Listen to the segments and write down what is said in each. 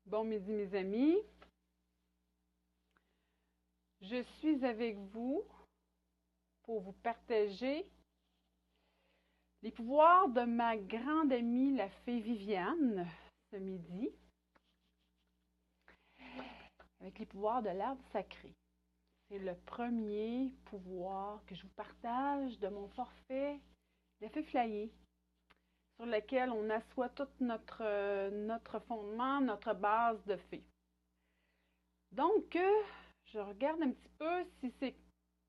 Bon midi, mes amis. Je suis avec vous pour vous partager les pouvoirs de ma grande amie, la fée Viviane, ce midi, avec les pouvoirs de l'arbre sacré. C'est le premier pouvoir que je vous partage de mon forfait, la fée flyée, sur lequel on assoit tout notre fondement, notre base de fée. Donc, je regarde un petit peu si c'est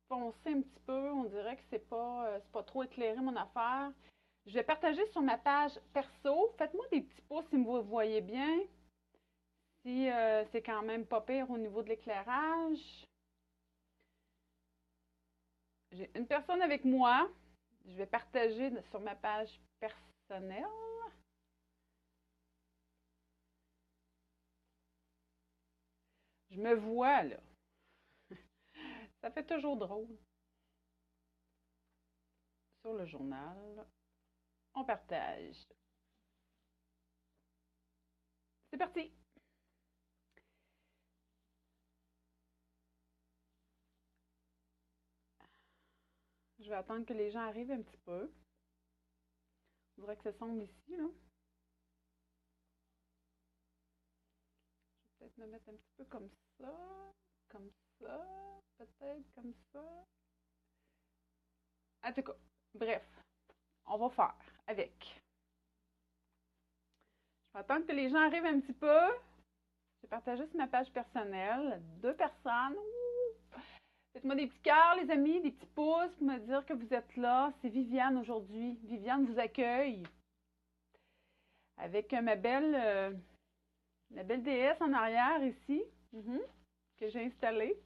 foncé un petit peu. On dirait que c'est pas trop éclairé mon affaire. Je vais partager sur ma page perso. Faites-moi des petits pouces si vous voyez bien. Si c'est quand même pas pire au niveau de l'éclairage. J'ai une personne avec moi. Je vais partager sur ma page personnelle. Je me vois là. Ça fait toujours drôle. Sur le journal, on partage. C'est parti! Je vais attendre que les gens arrivent un petit peu. Je voudrais que ça sombre ici, là. Je vais peut-être me mettre un petit peu comme ça, peut-être comme ça. En tout cas, bref, on va faire avec. Je vais attendre que les gens arrivent un petit peu. J'ai partagé sur ma page personnelle 2 personnes. Faites-moi des petits cœurs, les amis, des petits pouces pour me dire que vous êtes là. C'est Viviane aujourd'hui. Viviane vous accueille avec la belle déesse en arrière ici, que j'ai installée.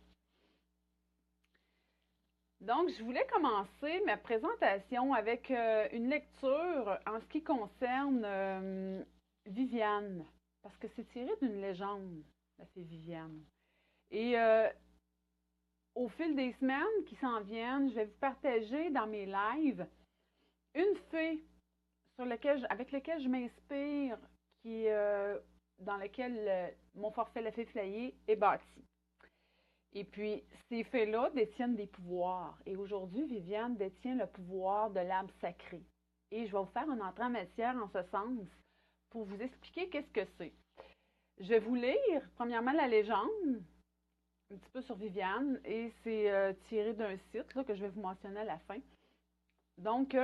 Donc, je voulais commencer ma présentation avec une lecture en ce qui concerne Viviane, parce que c'est tiré d'une légende, la fée Viviane. Et au fil des semaines qui s'en viennent, je vais vous partager dans mes lives une fée avec laquelle je m'inspire, dans laquelle mon forfait La Fée Flayée est bâti. Et puis, ces fées-là détiennent des pouvoirs. Et aujourd'hui, Viviane détient le pouvoir de l'arbre sacré. Et je vais vous faire une entrée en matière en ce sens pour vous expliquer qu'est-ce que c'est. Je vais vous lire, premièrement, la légende, un petit peu sur Viviane, et c'est tiré d'un site là, que je vais vous mentionner à la fin. Donc,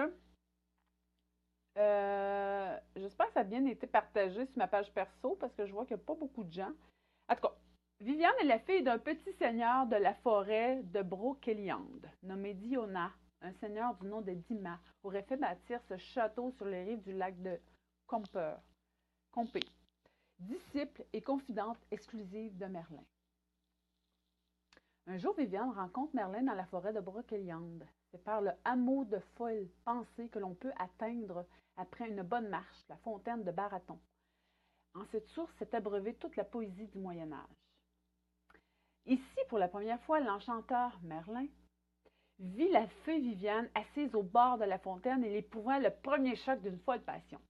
j'espère que ça a bien été partagé sur ma page perso parce que je vois qu'il n'y a pas beaucoup de gens. En tout cas, Viviane est la fille d'un petit seigneur de la forêt de Brocéliande, nommé Diona. Un seigneur du nom de Dima aurait fait bâtir ce château sur les rives du lac de Compé, disciple et confidente exclusive de Merlin. Un jour, Viviane rencontre Merlin dans la forêt de Brocéliande. C'est par le hameau de folle pensée que l'on peut atteindre, après une bonne marche, la fontaine de Baraton. En cette source s'est abreuvée toute la poésie du Moyen Âge. Ici, pour la première fois, l'enchanteur Merlin vit la fée Viviane assise au bord de la fontaine et éprouvant le premier choc d'une folle passion.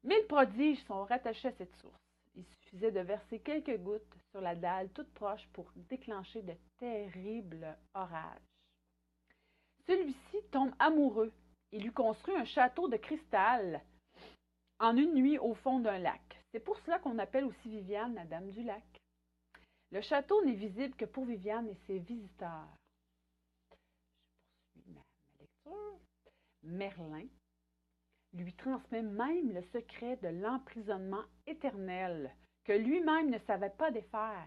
1000 prodiges sont rattachés à cette source. Il suffisait de verser quelques gouttes sur la dalle toute proche pour déclencher de terribles orages. Celui-ci tombe amoureux et lui construit un château de cristal en une nuit au fond d'un lac. C'est pour cela qu'on appelle aussi Viviane la Dame du lac. Le château n'est visible que pour Viviane et ses visiteurs. Je poursuis ma lecture. Merlin lui transmet même le secret de l'emprisonnement éternel que lui-même ne savait pas défaire.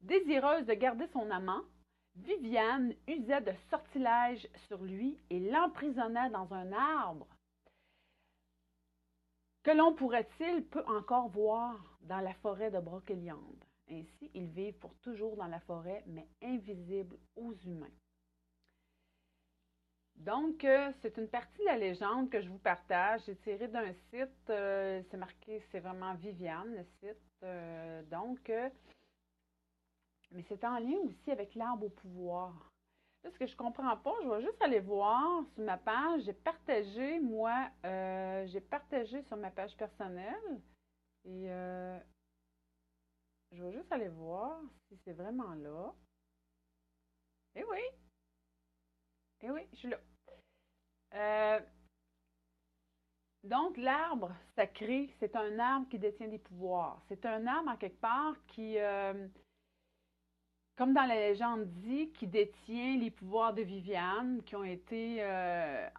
Désireuse de garder son amant, Viviane usait de sortilèges sur lui et l'emprisonna dans un arbre que l'on pourrait-il peut encore voir dans la forêt de Brocéliande. Ainsi, ils vivent pour toujours dans la forêt, mais invisibles aux humains. Donc, c'est une partie de la légende que je vous partage. J'ai tiré d'un site, c'est marqué, c'est vraiment Viviane, le site. Mais c'est en lien aussi avec l'arbre au pouvoir. Là, ce que je ne comprends pas, je vais juste aller voir sur ma page. J'ai partagé sur ma page personnelle. Et Je vais juste aller voir si c'est vraiment là. Eh oui, eh oui, je suis là. Euh, donc, l'arbre sacré, c'est un arbre qui détient des pouvoirs. C'est un arbre, en quelque part, qui, comme dans la légende dit, qui détient les pouvoirs de Viviane, qui ont été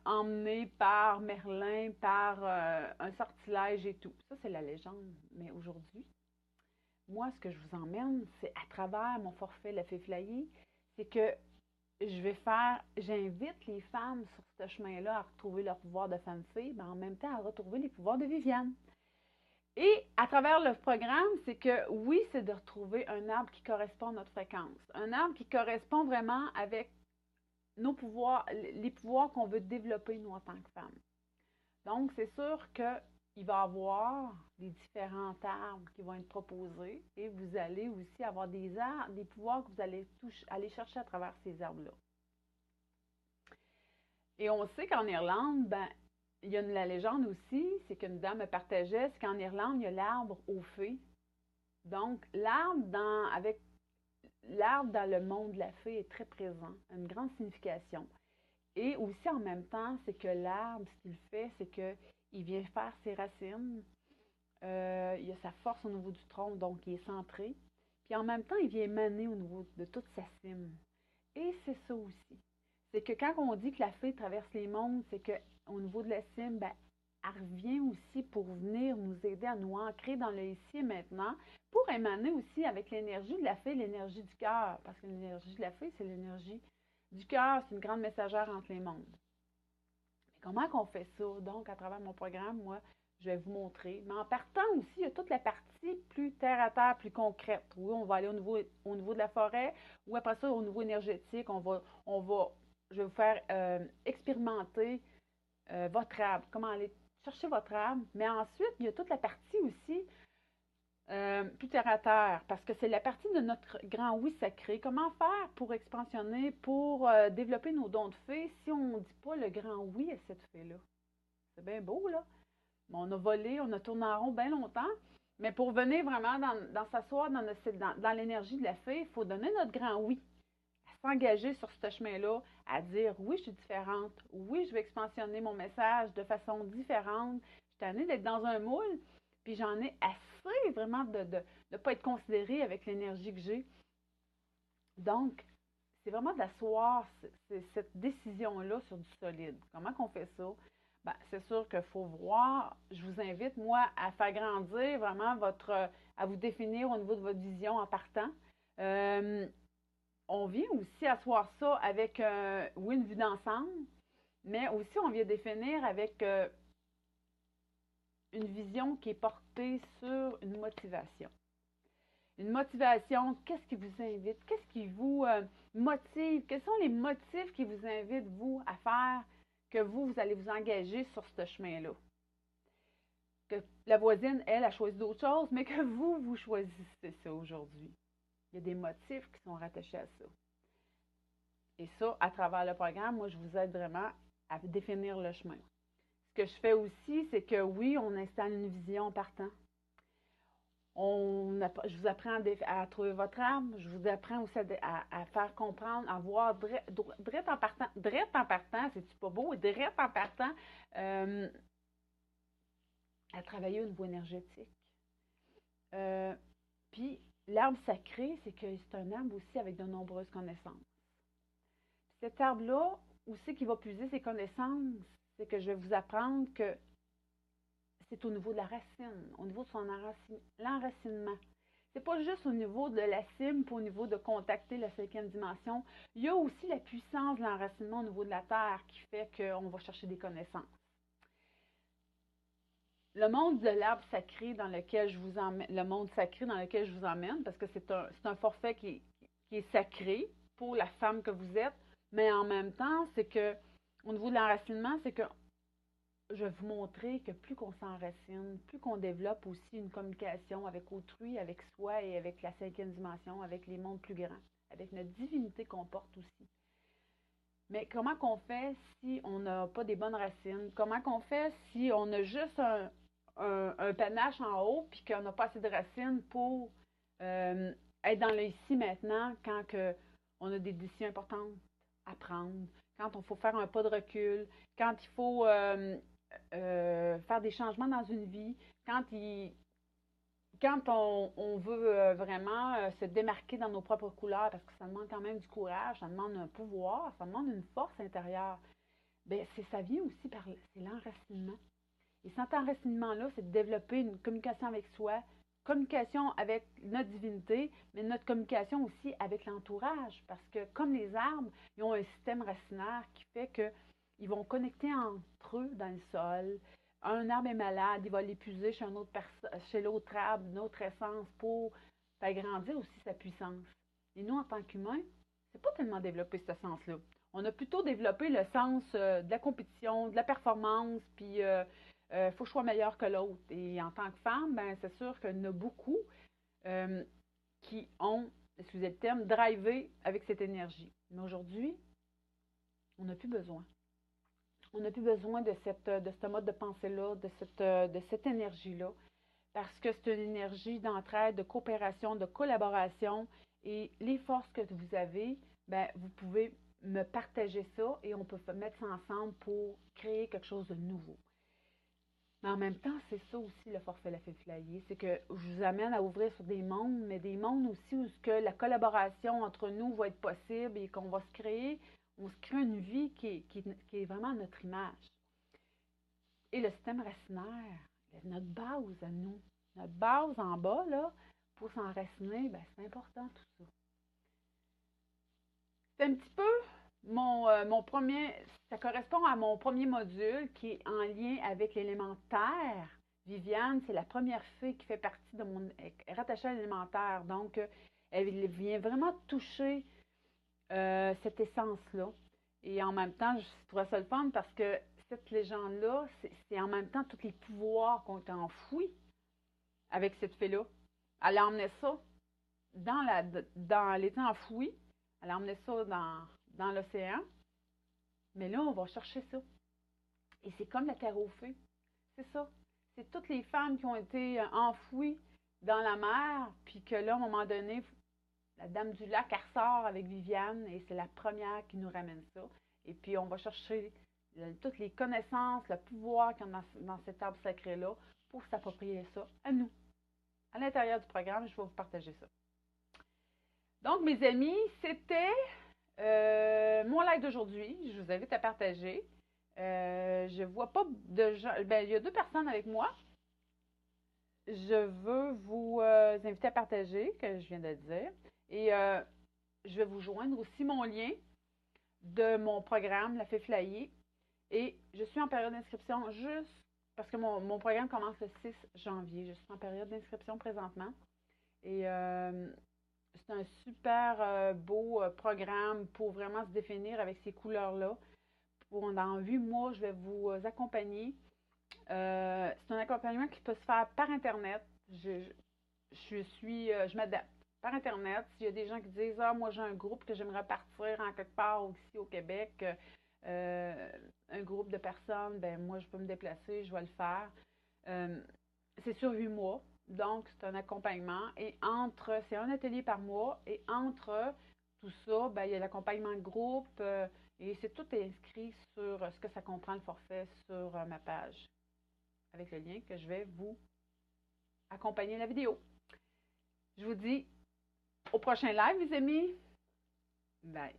emmenés par Merlin, par un sortilège et tout. Ça, c'est la légende. Mais aujourd'hui, moi, ce que je vous emmène, c'est à travers mon forfait La Fée Flayée, c'est que j'invite les femmes sur ce chemin-là à retrouver leur pouvoir de femme-fille, mais en même temps à retrouver les pouvoirs de Viviane. Et à travers le programme, c'est que oui, c'est de retrouver un arbre qui correspond à notre fréquence. Un arbre qui correspond vraiment avec nos pouvoirs, les pouvoirs qu'on veut développer nous en tant que femmes. Donc, c'est sûr qu'il va y avoir des différents arbres qui vont être proposés et vous allez aussi avoir des arbres, des pouvoirs que vous allez aller chercher à travers ces arbres-là. Et on sait qu'en Irlande, ben, il y a la légende aussi, c'est qu'une dame me partageait, c'est qu'en Irlande, il y a l'arbre aux fées. Donc, l'arbre dans le monde de la fée est très présent, une grande signification. Et aussi, en même temps, c'est que l'arbre, ce qu'il fait, c'est qu'il vient faire ses racines. Il a sa force au niveau du tronc, donc il est centré. Puis en même temps, il vient émaner au niveau de toute sa cime. Et c'est ça aussi. C'est que quand on dit que la fée traverse les mondes, c'est qu'au niveau de la cime, ben, elle revient aussi pour venir nous aider à nous ancrer dans le ici et maintenant, pour émaner aussi avec l'énergie de la fée, l'énergie du cœur. Parce que l'énergie de la fée, c'est l'énergie du cœur, c'est une grande messagère entre les mondes. Mais comment qu'on fait ça? Donc, à travers mon programme, moi, je vais vous montrer. Mais en partant aussi, il y a toute la partie plus terre à terre, plus concrète. Oui, on va aller au niveau de la forêt, ou après ça, au niveau énergétique, je vais vous faire expérimenter votre arbre, comment aller chercher votre arbre. Mais ensuite, il y a toute la partie aussi plus terre à terre, parce que c'est la partie de notre grand oui sacré. Comment faire pour expansionner, pour développer nos dons de fée si on ne dit pas le grand oui à cette fée-là? C'est bien beau, là. On a volé, on a tourné en rond bien longtemps, mais pour venir vraiment dans s'asseoir dans l'énergie de la fée, il faut donner notre grand oui, à s'engager sur ce chemin-là, à dire oui, je suis différente, oui, je vais expansionner mon message de façon différente. Je suis tannée d'être dans un moule, puis j'en ai assez vraiment de ne pas être considérée avec l'énergie que j'ai. Donc, c'est vraiment d'asseoir cette décision-là sur du solide. Comment qu'on fait ça? Ben, c'est sûr qu'il faut voir. Je vous invite, moi, à faire grandir vraiment à vous définir au niveau de votre vision en partant. On vient aussi asseoir ça avec, oui, une vue d'ensemble, mais aussi on vient définir avec une vision qui est portée sur une motivation. Une motivation, qu'est-ce qui vous invite? Qu'est-ce qui vous motive? Quels sont les motifs qui vous invitent, vous, à faire que vous allez vous engager sur ce chemin-là? Que la voisine, elle, a choisi d'autres choses, mais que vous choisissez ça aujourd'hui. Il y a des motifs qui sont rattachés à ça. Et ça, à travers le programme, moi, je vous aide vraiment à définir le chemin. Ce que je fais aussi, c'est que oui, on installe une vision en partant. Je vous apprends à trouver votre arbre. Je vous apprends aussi à faire comprendre, à voir drette en partant. Drette en partant, c'est-tu pas beau? Drette en partant, à travailler au niveau énergétique. Puis, l'arbre sacré, c'est que c'est un arbre aussi avec de nombreuses connaissances. Cet arbre-là, où c'est qu'il va puiser ses connaissances? C'est que je vais vous apprendre que c'est au niveau de la racine, au niveau de son l'enracinement. C'est pas juste au niveau de la cime, pas au niveau de contacter la cinquième dimension. Il y a aussi la puissance de l'enracinement au niveau de la Terre qui fait qu'on va chercher des connaissances. Le monde de l'arbre sacré dans lequel je vous emmène, le monde sacré dans lequel je vous emmène, parce que c'est un forfait qui est sacré pour la femme que vous êtes, mais en même temps, c'est que au niveau de l'enracinement, c'est que je vais vous montrer que plus qu'on s'enracine, plus qu'on développe aussi une communication avec autrui, avec soi et avec la cinquième dimension, avec les mondes plus grands, avec notre divinité qu'on porte aussi. Mais comment qu'on fait si on n'a pas des bonnes racines? Comment qu'on fait si on a juste un panache en haut puis qu'on n'a pas assez de racines pour être dans le ici maintenant quand on a des décisions importantes à prendre, quand il faut faire un pas de recul, quand il faut faire des changements dans une vie, quand on veut vraiment se démarquer dans nos propres couleurs, parce que ça demande quand même du courage, ça demande un pouvoir, ça demande une force intérieure, bien, ça vient aussi c'est l'enracinement. Et cet enracinement-là, c'est de développer une communication avec soi, communication avec notre divinité, mais notre communication aussi avec l'entourage. Parce que comme les arbres, ils ont un système racinaire qui fait qu'ils vont connecter entre eux dans le sol. Un arbre est malade, il va l'épuiser chez l'autre arbre, une autre essence pour faire grandir aussi sa puissance. Et nous, en tant qu'humains, c'est pas tellement développé ce sens-là. On a plutôt développé le sens de la compétition, de la performance, puis faut que je sois meilleur que l'autre. Et en tant que femme, ben, c'est sûr qu'il y en a beaucoup euh, qui ont, excusez le terme, drivé avec cette énergie. Mais aujourd'hui, on n'a plus besoin. On n'a plus besoin de ce mode de pensée-là, de cette énergie-là, parce que c'est une énergie d'entraide, de coopération, de collaboration. Et les forces que vous avez, ben, vous pouvez me partager ça et on peut mettre ça ensemble pour créer quelque chose de nouveau. Mais en même temps, c'est ça aussi le forfait La Fée Flyée, c'est que je vous amène à ouvrir sur des mondes, mais des mondes aussi où que la collaboration entre nous va être possible et qu'on va on se crée une vie qui est vraiment notre image. Et le système racinaire, notre base à nous, notre base en bas, là, pour s'enraciner, ben, c'est important tout ça. C'est un petit peu mon premier, ça correspond à mon premier module qui est en lien avec l'élémentaire. Viviane, c'est la première fée qui fait partie de mon rattachée à l'élémentaire. Donc, elle vient vraiment toucher cette essence-là. Et en même temps, je trouvais ça le fun parce que cette légende-là, c'est en même temps tous les pouvoirs qu'on a enfouis avec cette fée-là. Elle a emmené ça elle était enfouie. Elle a emmené ça dans l'océan. Mais là, on va chercher ça. Et c'est comme la terre aux fées. C'est ça. C'est toutes les femmes qui ont été enfouies dans la mer, puis que là, à un moment donné, la Dame du Lac, elle ressort avec Viviane, et c'est la première qui nous ramène ça. Et puis, on va chercher toutes les connaissances, le pouvoir qu'il y a dans cet arbre sacré-là pour s'approprier ça à nous. À l'intérieur du programme, je vais vous partager ça. Donc, mes amis, c'était mon live d'aujourd'hui. Je vous invite à partager. Je vois pas de gens. Ben, il y a 2 personnes avec moi. Je veux vous inviter à partager, que je viens de dire. Et je vais vous joindre aussi mon lien de mon programme, La Fée Flyée. Et je suis en période d'inscription juste parce que mon programme commence le 6 janvier. Je suis en période d'inscription présentement. Et c'est un super beau programme pour vraiment se définir avec ces couleurs-là. Dans 8 mois, je vais vous accompagner. C'est un accompagnement qui peut se faire par Internet. Je m'adapte par Internet. S'il y a des gens qui disent ah, moi j'ai un groupe que j'aimerais partir en quelque part ici au Québec, un groupe de personnes, ben moi je peux me déplacer, je vais le faire. C'est sur 8 mois. Donc, c'est un accompagnement. C'est un atelier par mois. Et entre tout ça, ben, il y a l'accompagnement de groupe. Et c'est tout inscrit sur ce que ça comprend le forfait sur ma page. Avec le lien que je vais vous accompagner la vidéo. Je vous dis au prochain live, mes amis. Bye.